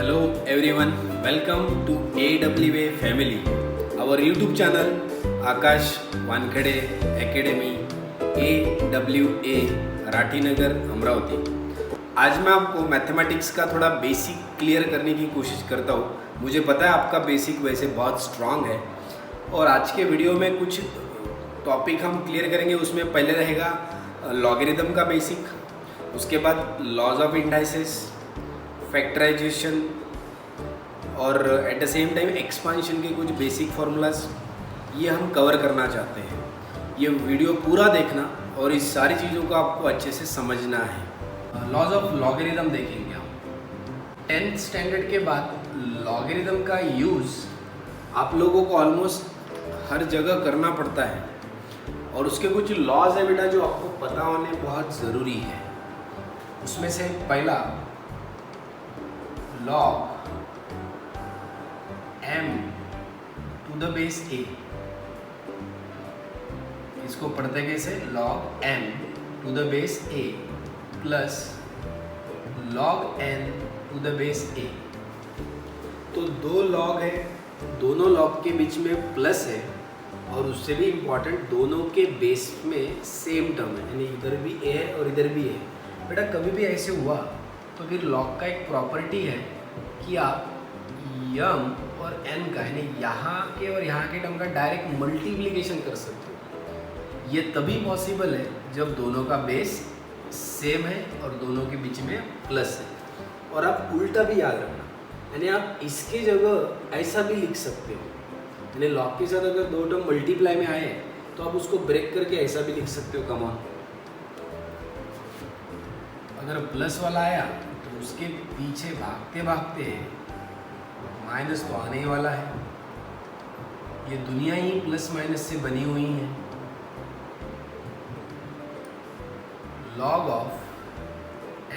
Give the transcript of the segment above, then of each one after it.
Hello everyone, welcome to AWA Family, our YouTube channel Akash Wankhede academy AWA Rathinagar Amravati. आज मैं आपको mathematics का थोड़ा बेसिक क्लियर करने की कोशिश करता हूँ। मुझे पता है आपका बेसिक वैसे बहुत स्ट्रांग है और आज के वीडियो में कुछ टॉपिक हम क्लियर करेंगे। उसमें पहले रहेगा लॉगरिथम का बेसिक, उसके बाद लॉज ऑफ इंडाइसेस, फैक्टराइजेशन और at the same time expansion के कुछ बेसिक फार्मूलाज, ये हम कवर करना चाहते हैं। ये वीडियो पूरा देखना और इस सारी चीज़ों को आपको अच्छे से समझना है। लॉज ऑफ लॉगरिथम देखेंगे हम 10th स्टैंडर्ड के बाद। लॉगरिथम का यूज़ आप लोगों को ऑलमोस्ट हर जगह करना पड़ता है और उसके कुछ लॉज है बेटा जो आपको पता होने बहुत ज़रूरी है। उसमें से पहला log m to the base a, इसको पढ़ते कैसे? log m to the base a plus log n to the base a। तो दो लॉग है, दोनों लॉग के बीच में प्लस है और उससे भी इम्पॉर्टेंट दोनों के बेस में सेम टर्म है, यानी इधर भी a है और इधर भी है। बेटा कभी भी ऐसे हुआ तो फिर लॉग का एक प्रॉपर्टी है कि आप m और n का यानी यहाँ के और यहाँ के टर्म का डायरेक्ट मल्टीप्लिकेशन कर सकते हो। ये तभी पॉसिबल है जब दोनों का बेस सेम है और दोनों के बीच में प्लस है। और आप उल्टा भी याद रखना, यानी आप इसके जगह ऐसा भी लिख सकते हो, यानी लॉग के साथ अगर दो टर्म मल्टीप्लाई में आए तो आप उसको ब्रेक करके ऐसा भी लिख सकते हो। कम ऑन, अगर प्लस वाला आया तो उसके पीछे भागते भागते माइनस तो आने ही वाला है। ये दुनिया ही प्लस माइनस से बनी हुई है। log of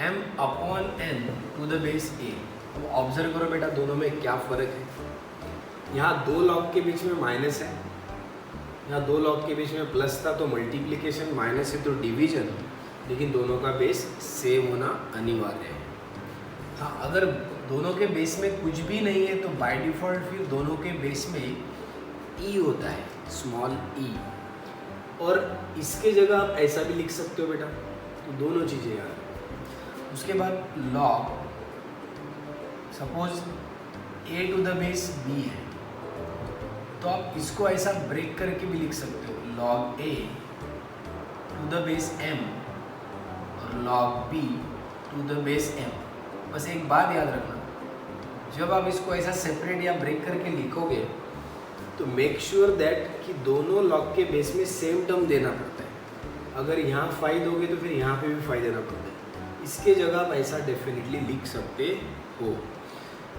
m upon n to the base a। तो ऑब्जर्व करो बेटा दोनों में क्या फ़र्क है। यहाँ दो लॉग के बीच में माइनस है, यहाँ दो लॉग के बीच में प्लस था तो मल्टीप्लिकेशन, माइनस है तो डिवीजन, लेकिन दोनों का बेस सेम होना अनिवार्य है। हाँ, अगर दोनों के बेस में कुछ भी नहीं है तो बाय डिफ़ॉल्ट फिर दोनों के बेस में ई होता है, स्मॉल ई। और इसके जगह आप ऐसा भी लिख सकते हो बेटा, तो दोनों चीज़ें यार। उसके बाद log, suppose a to the base b है तो आप इसको ऐसा ब्रेक करके भी लिख सकते हो, log a to the base m और log b to the base m। बस एक बात याद रखना, जब आप इसको ऐसा सेपरेट या ब्रेक करके लिखोगे तो मेक श्योर दैट कि दोनों लॉग के बेस में सेम टर्म देना पड़ता है। अगर यहाँ 5 दोगे तो फिर यहाँ पे भी 5 देना पड़ता है। इसके जगह आप ऐसा डेफिनेटली लिख सकते हो।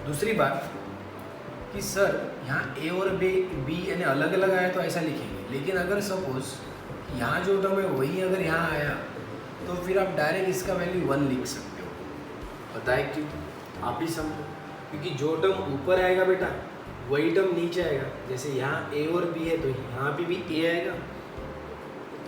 दूसरी बात कि सर यहाँ a और b यानी अलग अलग आया तो ऐसा लिखेंगे, लेकिन अगर सपोज यहाँ जो टर्म है वही अगर यहाँ आया तो फिर आप डायरेक्ट इसका वैल्यू 1 लिख सकते हो। पता है क्यों? आप ही समझो, क्योंकि जो टर्म ऊपर आएगा बेटा वही टर्म नीचे आएगा। जैसे यहाँ a और b है तो यहाँ पे भी a आएगा,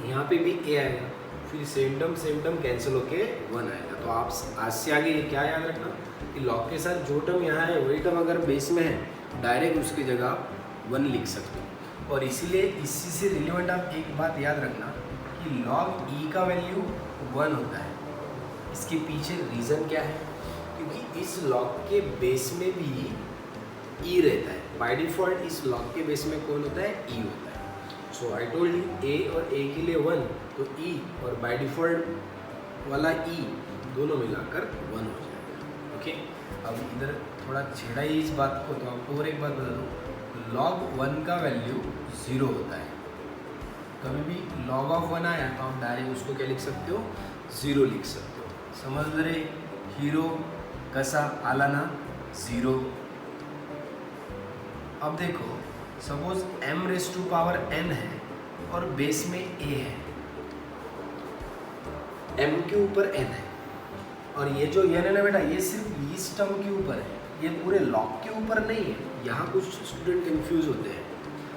यहाँ पे भी a आएगा, फिर सेम टर्म कैंसिल होके 1 आएगा। तो आप आज से आगे क्या याद रखना कि लॉग के साथ जो टर्म यहाँ है वही टर्म अगर बेस में है डायरेक्ट उसकी जगह आप 1 लिख सकते हो। और इसीलिए इसी से रिलेवेंट आप एक बात याद रखना कि log e का वैल्यू 1 होता है। इसके पीछे रीज़न क्या है? क्योंकि इस लॉग के बेस में भी e रहता है। बाय डिफ़ॉल्ट इस लॉग के बेस में कौन होता है? e होता है। सो आई टोल्ड यू a और a के लिए 1 तो e और बाय डिफ़ॉल्ट वाला e दोनों मिलाकर 1 हो जाएगा। ओके, अब इधर थोड़ा छेड़ा ही इस बात को, तो आपको और एक बात बता दूँ, log 1 का वैल्यू 0 होता है। कभी भी log ऑफ 1 आया तो आप डायरेक्ट उसको क्या लिख सकते हो? 0 लिख सकते हो। समझ रहे? हीरो कसा आला ना 0। अब देखो suppose m raise to power n है और बेस में a है, m के ऊपर n है और ये जो n है ना बेटा ये सिर्फ इस टर्म के ऊपर है, ये पूरे लॉग के ऊपर नहीं है। यहाँ कुछ स्टूडेंट कंफ्यूज होते हैं।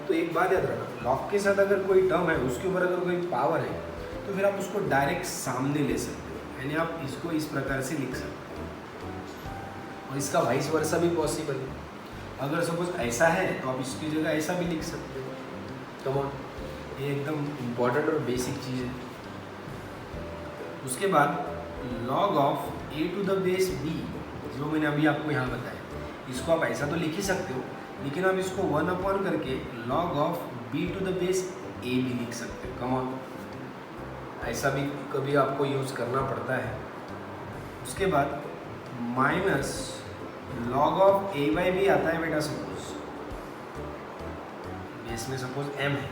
तो एक बात याद रखना, लॉग के साथ अगर कोई टर्म है उसके ऊपर अगर कोई पावर है तो फिर आप उसको डायरेक्ट सामने ले सकते हो, यानी आप इसको इस प्रकार से लिख सकते हो। और इसका वाइस वर्सा भी पॉसिबल है। अगर सपोज ऐसा है तो आप इसकी जगह ऐसा भी लिख सकते हो। कम ऑन, ये एकदम इम्पॉर्टेंट और बेसिक चीज़ है। उसके बाद log of a to the base b, जो मैंने अभी आपको यहाँ बताया, इसको आप ऐसा तो लिख ही सकते हो, लेकिन आप इसको 1 करके log of b to the base a भी लिख सकते हो। कम ऑन, ऐसा भी कभी आपको यूज़ करना पड़ता है। उसके बाद minus log of a by b आता है बेटा, सपोज बेस में सपोज m है,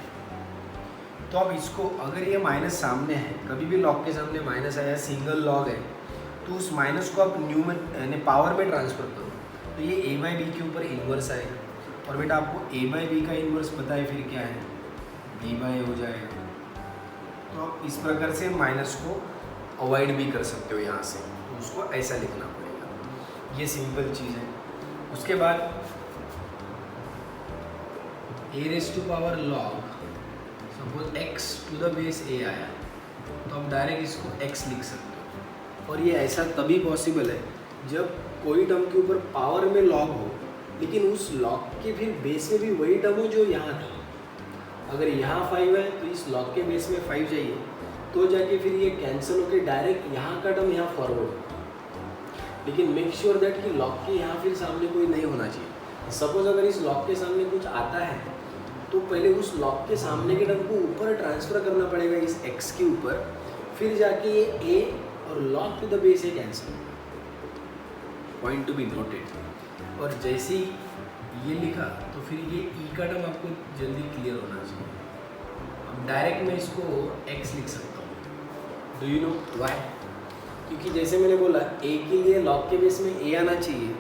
तो अब इसको अगर ये माइनस सामने है, कभी भी लॉग के सामने माइनस आया, सिंगल लॉग है, तो उस माइनस को आप न्यू में यानी पावर में ट्रांसफर करो, तो ये a बाई बी के ऊपर इन्वर्स आएगा। और बेटा आपको a बाई बी का इन्वर्स पता है, फिर क्या है, b बाई हो जाएगा। तो आप इस प्रकार से माइनस को अवॉइड भी कर सकते हो यहाँ से, तो उसको ऐसा लिखना पड़ेगा। ये सिंपल चीज़ है। उसके बाद a raise to power log, suppose x to the base a आया, तो आप डायरेक्ट इसको x लिख सकते हो। और ये ऐसा तभी पॉसिबल है जब कोई टर्म के ऊपर पावर में लॉग हो, लेकिन उस लॉग के फिर बेस में भी वही टर्म हो जो यहाँ था। अगर यहाँ 5 है तो इस लॉग के बेस में 5 चाहिए, तो जाके फिर ये कैंसिल होकर डायरेक्ट यहाँ का टर्म यहाँ फॉरवर्ड हो। लेकिन मेक श्योर दैट कि लॉग के यहाँ फिर सामने कोई नहीं होना चाहिए। सपोज अगर इस लॉग के सामने कुछ आता है, तो पहले उस लॉग के सामने के टर्म को ऊपर ट्रांसफ़र करना पड़ेगा इस x के ऊपर, फिर जाके ये a और log to the base A cancel. Point to be noted. और जैसे ही ये लिखा तो फिर ये e का टर्म आपको जल्दी क्लियर होना चाहिए। अब डायरेक्ट मैं इसको x लिख सकता हूँ। Do you know why? क्योंकि जैसे मैंने बोला a के लिए लॉग के बेस में a आना चाहिए,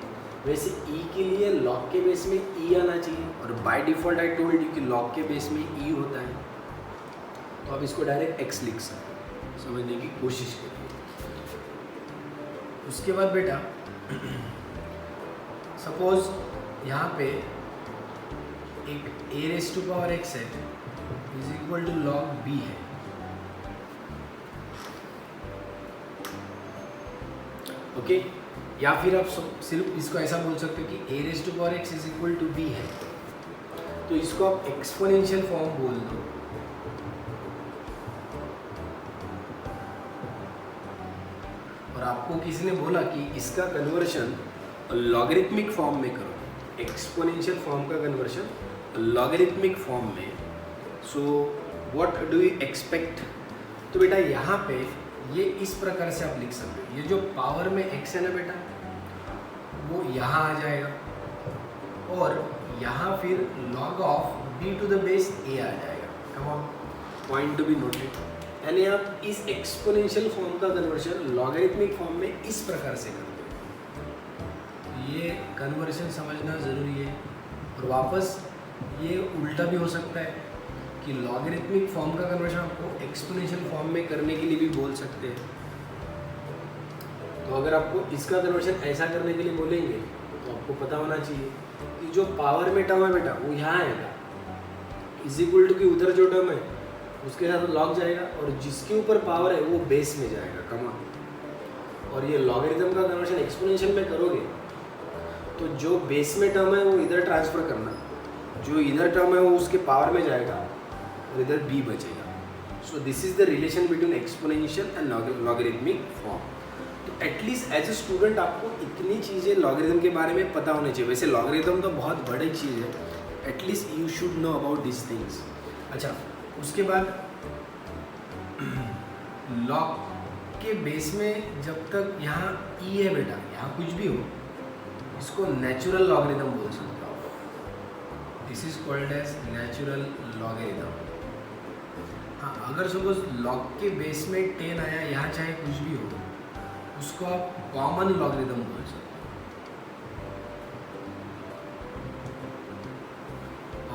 वैसे e के लिए लॉग के बेस में e आना चाहिए। और by default I told you कि लॉग के बेस में e होता है, तो आप इसको डायरेक्ट x लिख सकते हो। समझने की कोशिश करिए। उसके बाद बेटा सपोज यहाँ पे एक a raise to power x है is equal to log b है। ओके, या फिर आप सिर्फ इसको ऐसा बोल सकते हो कि a raise to power x is equal to b है, तो इसको आप एक्सपोनेंशियल फॉर्म बोल दो। और आपको किसी ने बोला कि इसका कन्वर्शन लॉगरिथमिक फॉर्म में करो, एक्सपोनेंशियल फॉर्म का कन्वर्शन लॉगरिथमिक फॉर्म में। So what do you expect? तो बेटा यहाँ पे ये इस प्रकार से आप लिख सकते हो, ये जो पावर में x है ना बेटा, वो यहाँ आ जाएगा, और यहाँ फिर log of b to the base a आ जाएगा। Come on, point to be noted. यानी आप इस एक्सपोनेंशियल फॉर्म का कन्वर्शन लॉगरिथमिक फॉर्म में इस प्रकार से करते हो। ये कन्वर्शन समझना ज़रूरी है। और वापस ये उल्टा भी हो सकता है कि लॉगरिथमिक फॉर्म का कन्वर्शन आपको एक्सपोनेंशियल फॉर्म में करने के लिए भी बोल सकते हैं। तो अगर आपको इसका कन्वर्शन ऐसा करने के लिए बोलेंगे तो आपको पता होना चाहिए कि जो पावर में टर्म है बेटा वो यहाँ आएगा, इज इक्वल टू कि उधर जो टर्म है उसके साथ लॉग जाएगा, और जिसके ऊपर पावर है वो बेस में जाएगा। कमा, और ये लॉगरिथम का कन्वर्शन एक्सपोनेंशियल में करोगे तो जो बेस में टर्म है वो इधर ट्रांसफ़र करना, जो इधर टर्म है वो उसके पावर में जाएगा और इधर b बचेगा। So this is the relation between exponential and logarithmic form. तो एटलीस्ट एज ए स्टूडेंट आपको इतनी चीज़ें लॉगरिथम के बारे में पता होनी चाहिए। वैसे लॉगरिथम तो बहुत बड़ी चीज़ है, at least you should know about this things. अच्छा, उसके बाद लॉग के बेस में जब तक यहाँ e है बेटा, यहाँ कुछ भी हो, इसको नेचुरल लॉगरिथम बोल सकते हो। This is called as natural logarithm. हाँ, अगर सपोज लॉग के बेस में 10 आया, यहाँ चाहे कुछ भी हो, उसको आप कॉमन लॉगरिथम बोल सकते हो।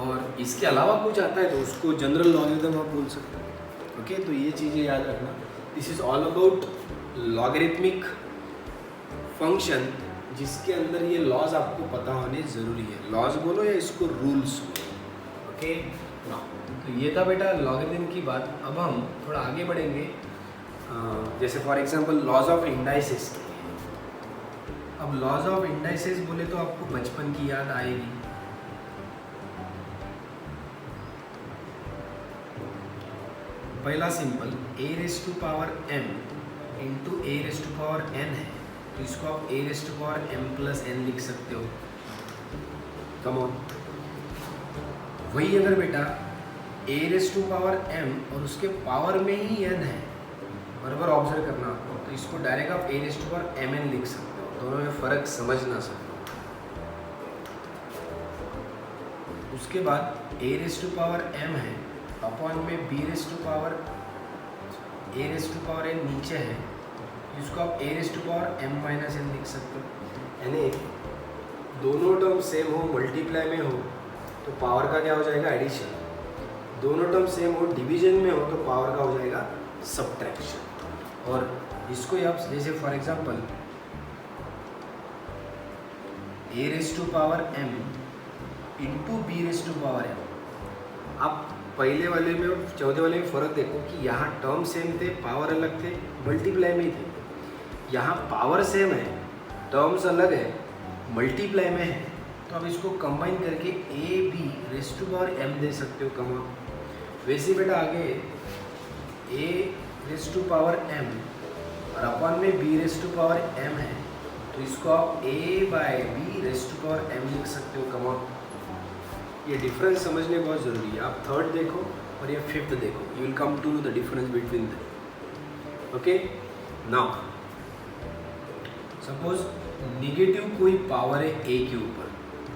और इसके अलावा कुछ आता है तो उसको जनरल लॉगरिथम आप बोल सकते हो। ओके, तो ये चीज़ें याद रखना। This is all about logarithmic function, जिसके अंदर ये लॉज आपको पता होने ज़रूरी है। लॉज बोलो या इसको रूल्स बोलो। ओके ना, तो ये था बेटा लॉगरिथम की बात। अब हम थोड़ा आगे बढ़ेंगे, जैसे for example laws of indices. अब लॉज ऑफ इंडाइसेस बोले तो आपको बचपन की याद आएगी। पहला simple a raise to power m into a raise to power n है, तो इसको आप a raise to power m plus n लिख सकते हो। कम ऑन, वही अगर बेटा a raise to power m और उसके पावर में ही n है, बराबर ऑब्जर्व करना आपको, तो इसको डायरेक्ट आप a raise to power mn लिख सकते हो। दोनों में फ़र्क समझ ना सकते। उसके बाद a raise to power m है, अपॉन में b raise to power a raise to power n नीचे है, इसको आप a raise to power m minus n लिख सकते हो। यानी दोनों टर्म सेम हो, मल्टीप्लाई में हो तो पावर का क्या हो जाएगा, एडिशन। दोनों टर्म सेम हो, डिवीजन में हो तो पावर का हो जाएगा सब्ट्रैक्शन। और इसको आप जैसे for example a raise to power m into b raise to power m। आप पहले वाले में और चौथे वाले में फ़र्क देखो कि यहाँ टर्म सेम थे, पावर अलग थे, मल्टीप्लाई में ही थे। यहाँ पावर सेम है, टर्म्स अलग है, मल्टीप्लाई में है, तो आप इसको कंबाइन करके a b raise to power m दे सकते हो। कमा वैसे बेटा आगे a raise to power m और अपॉन में b raise to power m है, तो इसको आप a by b raise to power m लिख सकते हो। कमा ये डिफरेंस समझने बहुत ज़रूरी है। आप थर्ड देखो और ये फिफ्थ देखो, you will come to know the difference between the. Okay, now suppose negative कोई पावर है a के ऊपर,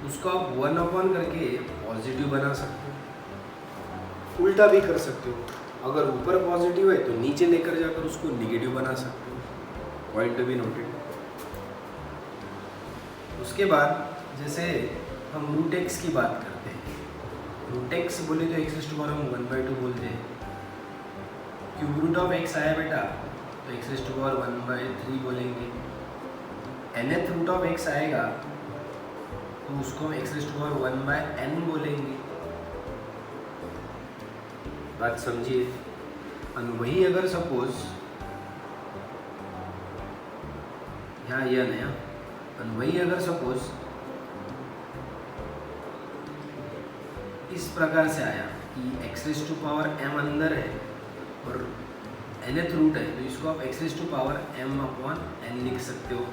उसको आप 1 अपॉन करके पॉजिटिव बना सकते हो। उल्टा भी कर सकते हो, अगर ऊपर पॉजिटिव है तो नीचे लेकर जाकर उसको निगेटिव बना सकते हो। Point to be noted. उसके बाद जैसे हम रूट एक्स की बात करते हैं, रूट एक्स बोले तो एक्स रेज़ टू पावर हम 1/2 बोलते हैं। क्यूब रूट ऑफ एक्स आया बेटा तो एक्स रेज़ टू पावर 1/3 बोलेंगे। nth रूट ऑफ एक्स आएगा तो उसको हम x raise to power 1/n बोलेंगे। बात समझिए। और वही अगर सपोज यहाँ यह नया, और वही अगर सपोज इस प्रकार से आया कि X raise to power m अंदर है और nth रूट है, तो इसको आप X raise to power m upon n लिख सकते हो।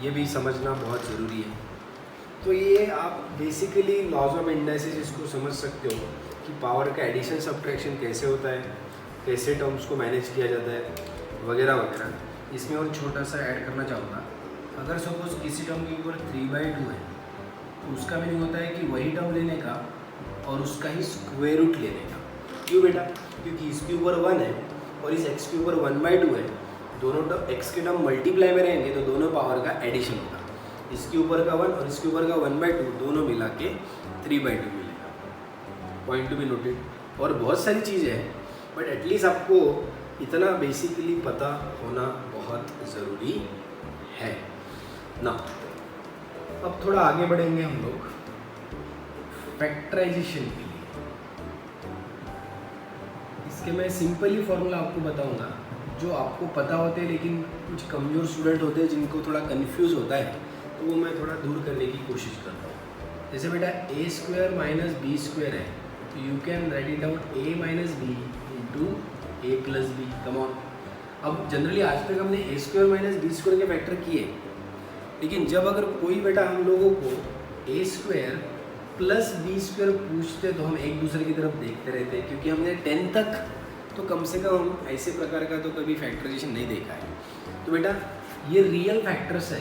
ये भी समझना बहुत ज़रूरी है। तो ये आप बेसिकली लॉज ऑफ इंडाइसिस इसको समझ सकते हो कि पावर का एडिशन सब्ट्रैक्शन कैसे होता है, कैसे टर्म्स को मैनेज किया जाता है, वगैरह वगैरह। इसमें और छोटा सा ऐड करना चाहूँगा, अगर सपोज किसी टर्म के ऊपर 3/2 है तो उसका मीनिंग होता है कि वही टर्म लेने का और उसका ही स्क्वायर रूट लेने का। क्यों बेटा? क्योंकि इसके ऊपर 1 है और इस x के ऊपर 1/2 है, दोनों टर्म x के टर्म मल्टीप्लाई में रहेंगे तो दोनों पावर का एडिशन होगा। इसके ऊपर का 1 और इसके ऊपर का 1/2 दोनों मिला के 3/2 मिलेगा। Point to be noted. और बहुत सारी चीज़ें हैं, बट एटलीस्ट आपको इतना बेसिकली पता होना बहुत ज़रूरी है ना। अब थोड़ा आगे बढ़ेंगे हम लोग फैक्टराइजेशन के लिए। इसके मैं सिंपली फॉर्मूला आपको बताऊंगा, जो आपको पता होते हैं लेकिन कुछ कमज़ोर स्टूडेंट होते हैं जिनको थोड़ा कंफ्यूज होता है, तो वो मैं थोड़ा दूर करने की कोशिश करता हूँ। जैसे बेटा a² माइनस b² है, तो you can write it down a minus B into a plus B. Come on. अब जनरली आज तक हमने a² माइनस b² के फैक्टर किए, लेकिन जब अगर कोई बेटा हम लोगों को a² प्लस b² पूछते तो हम एक दूसरे की तरफ देखते रहते, क्योंकि हमने 10 तक तो कम से कम हम ऐसे प्रकार का तो कभी फैक्टराइजेशन नहीं देखा है। तो बेटा ये रियल फैक्टर्स है,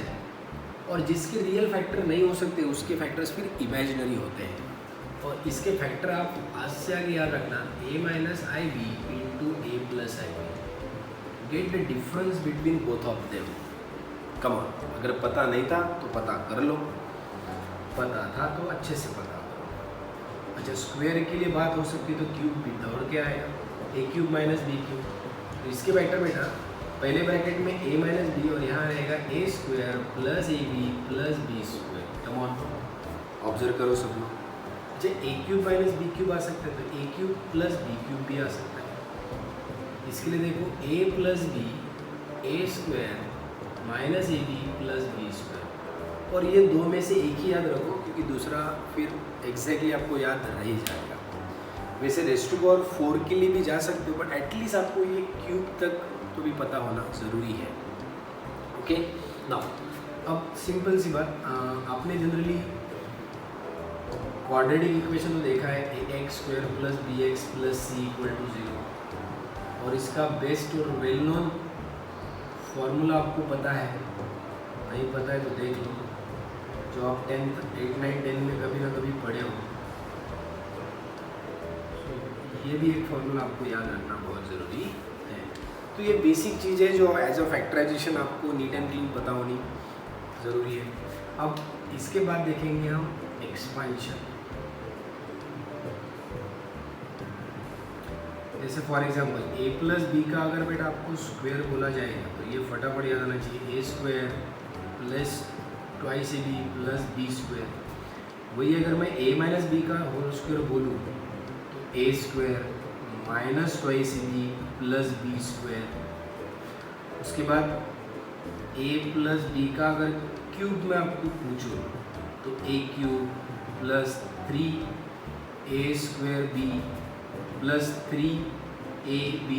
और जिसके रियल फैक्टर नहीं हो सकते उसके फैक्टर्स फिर इमेजिनरी होते हैं। और इसके फैक्टर आप आज से आगे याद रखना, a minus I B into A plus I B. Get the difference between both of them. Come on, अगर पता नहीं था तो पता कर लो, पता था तो अच्छे से पता करो। अच्छा, स्क्वायर के लिए बात हो सकती है तो क्यूब भी था, और क्या आएगा a³ माइनस b³। तो इसके बेटा पहले ब्रैकेट में a माइनस बी और यहाँ रहेगा a² plus ab plus b²। Come on, observe करो सब लोग। अच्छा, a³ माइनस b³ आ सकता है तो a³ प्लस b³ भी आ सकता है। इसके लिए देखो a plus b a² minus ab plus b²। और ये दो में से एक ही याद रखो, क्योंकि दूसरा फिर एग्जैक्टली आपको याद रह ही जाएगा। वैसे रेस्ट टू पावर 4 के लिए भी जा सकते हो, बट एटलीस्ट आपको ये क्यूब तक तो भी पता होना ज़रूरी है। ओके नाउ, अब सिंपल सी बात, आपने जनरली क्वाड्रेटिक इक्वेशन तो देखा है, ax² + bx + c = 0, और इसका बेस्ट और वेल नोन फॉर्मूला आपको पता है, नहीं पता है तो देख लो, जो आप 10th 8, 9, 10 में कभी ना कभी पढ़े हो। ये भी एक फॉर्मूला आपको याद रखना बहुत ज़रूरी है। तो ये बेसिक चीज़ है जो एज अ फैक्टराइजेशन आपको नीट एंड क्लीन पता होनी ज़रूरी है। अब इसके बाद देखेंगे हम एक्सपांशन। जैसे फॉर एग्जांपल a + b का अगर बेटा आपको स्क्वायर बोला जाएगा तो ये फटाफट याद आना चाहिए, a² + 2ab + b²। वही अगर मैं a - b का होल स्क्वायर बोलूँ तो a² - 2ac + b²। उसके बाद a + b का अगर क्यूब में आपको पूछूँ तो a³ + 3a²b + 3ab²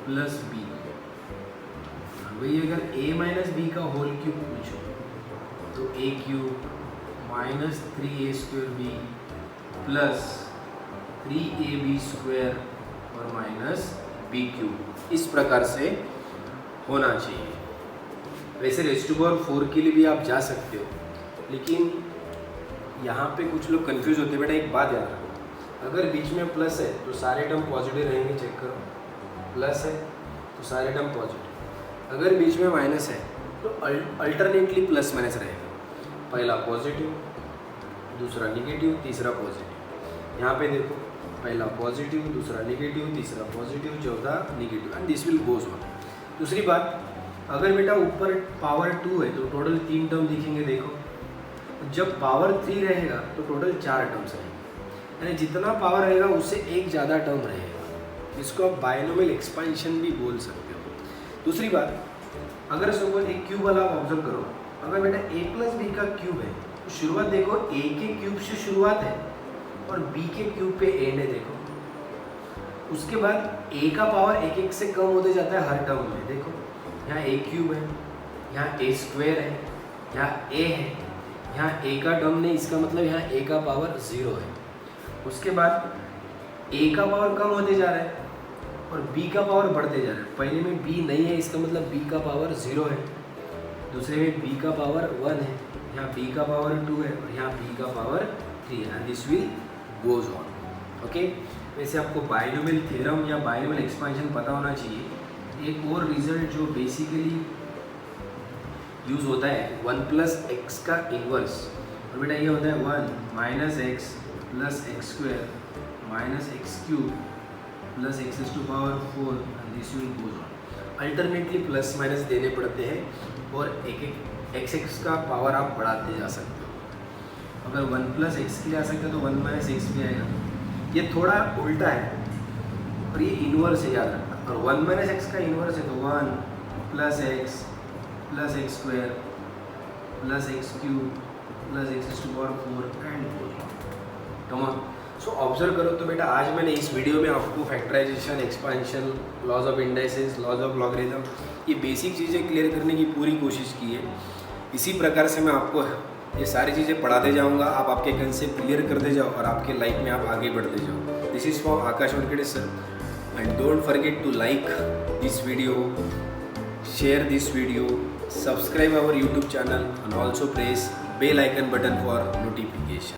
+ b। वही अगर a - b का होल क्यूब पूछो तो a³ - 3a²b + 3ab² और -b³। इस प्रकार से होना चाहिए। वैसे रेस्ट टू पावर 4 के लिए भी आप जा सकते हो, लेकिन यहाँ पे कुछ लोग कंफ्यूज होते हैं। बेटा एक बात याद रखो, अगर बीच में प्लस है तो सारे टर्म पॉजिटिव रहेंगे, चेक करो, प्लस है तो सारे टर्म पॉजिटिव। अगर बीच में माइनस है तो अल्टरनेटली प्लस माइनस रहेगा, पहला पॉजिटिव, दूसरा निगेटिव, तीसरा पॉजिटिव। यहाँ पे देखो, पहला पॉजिटिव, दूसरा निगेटिव, तीसरा पॉजिटिव, चौथा negative, and this will goes on. दूसरी बात, अगर बेटा ऊपर पावर 2 है तो टोटल 3 टर्म दिखेंगे। देखो, जब पावर 3 रहेगा तो टोटल 4 टर्म्स रहेंगे, यानी जितना पावर रहेगा उससे एक ज़्यादा टर्म रहेगा। इसको आप बायनोमियल एक्सपेंशन भी बोल सकते हो। दूसरी बात, अगर सपोज एक क्यूब वाला आप ऑब्जर्व करो, अगर बेटा a + b का क्यूब है तो शुरुआत देखो a के क्यूब से शुरुआत है और b के क्यूब पे एंड है। देखो, उसके बाद a का पावर एक से कम होते जाता है हर टर्म में। देखो, यहाँ a³ है, यहाँ a² है, यहाँ a है, यहाँ a का टर्म नहीं, इसका मतलब यहाँ a का पावर 0 है। उसके बाद a का पावर कम होते जा रहा है और b का पावर बढ़ते जा रहा है। पहले में b नहीं है, इसका मतलब b का पावर 0 है, दूसरे में b का पावर 1 है, यहाँ b का पावर 2 है और यहाँ b का पावर 3 है, and this will goes on. Okay, वैसे आपको बायनोमियल थ्योरम या बायनोमियल एक्सपेंशन पता होना चाहिए। एक और रिजल्ट जो बेसिकली यूज़ होता है 1 + x का इन्वर्स, और बेटा ये होता है 1 - x + x² - x³ + x⁴, and this will goes on. Alternately plus minus देने पड़ते हैं और एक x का पावर आप बढ़ाते जा सकते हो। अगर 1 + x के लिए आ सकते हो तो 1 - x भी आएगा। ये थोड़ा उल्टा है और ये इन्वर्स है, याद रखना। और 1 - x का इन्वर्स है तो 1 + x + x² + x³ + x⁴ and come on. So observe करो तो बेटा आज मैंने इस वीडियो में आपको factorisation, expansion, laws of indices, laws of logarithm, ये बेसिक चीज़ें क्लियर करने की पूरी कोशिश की है। इसी प्रकार से मैं आपको ये सारी चीज़ें पढ़ाते जाऊंगा, आप आपके कंसेप्ट क्लियर करते जाओ और आपके लाइफ में आप आगे बढ़ते जाओ। This is from Aakash Wankhede sir, and don't forget to like this video, share this video, subscribe our YouTube channel and also press bell icon button for notification.